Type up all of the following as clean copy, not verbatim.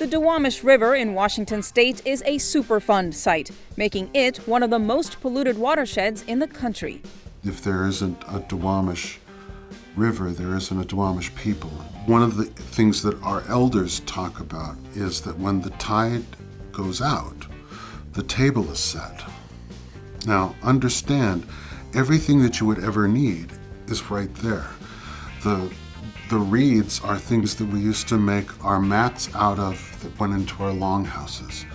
The Duwamish River in Washington state is a Superfund site, making it one of the most polluted watersheds in the country. If there isn't a Duwamish River, there isn't a Duwamish people. One of the things that our elders talk about is that when the tide goes out, the table is set. Now, understand, everything that you would ever need is right there. The reeds are things that we used to make our mats out of that went into our longhouses.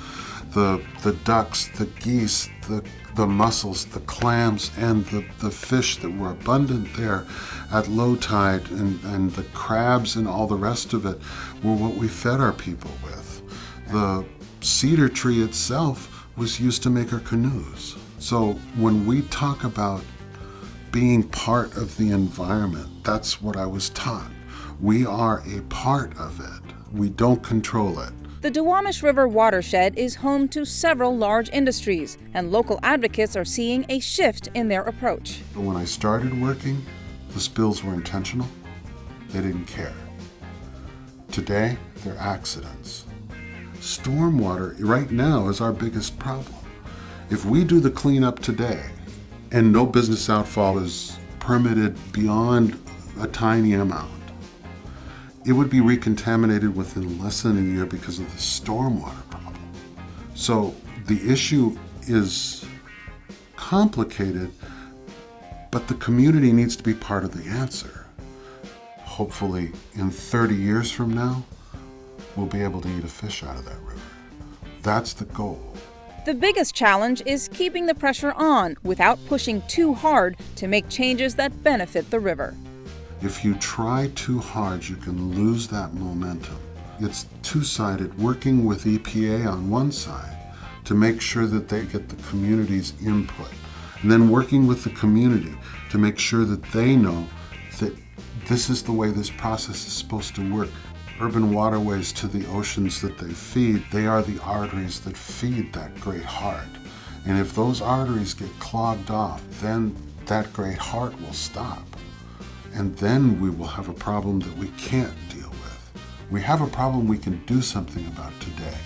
The ducks, the geese, the mussels, the clams, and the fish that were abundant there at low tide, and the crabs and all the rest of it were what we fed our people with. The cedar tree itself was used to make our canoes. So when we talk about being part of the environment, that's what I was taught. We are a part of it. We don't control it. The Duwamish River watershed is home to several large industries, and local advocates are seeing a shift in their approach. When I started working, the spills were intentional. They didn't care. Today, they're accidents. Stormwater right now is our biggest problem. If we do the cleanup today, and no business outfall is permitted beyond a tiny amount, it would be recontaminated within less than a year because of the stormwater problem. So the issue is complicated, but the community needs to be part of the answer. Hopefully, in 30 years from now, we'll be able to eat a fish out of that river. That's the goal. The biggest challenge is keeping the pressure on without pushing too hard to make changes that benefit the river. If you try too hard, you can lose that momentum. It's two-sided, working with EPA on one side to make sure that they get the community's input, and then working with the community to make sure that they know that this is the way this process is supposed to work. Urban waterways to the oceans that they feed, they are the arteries that feed that great heart. And if those arteries get clogged off, then that great heart will stop. And then we will have a problem that we can't deal with. We have a problem we can do something about today.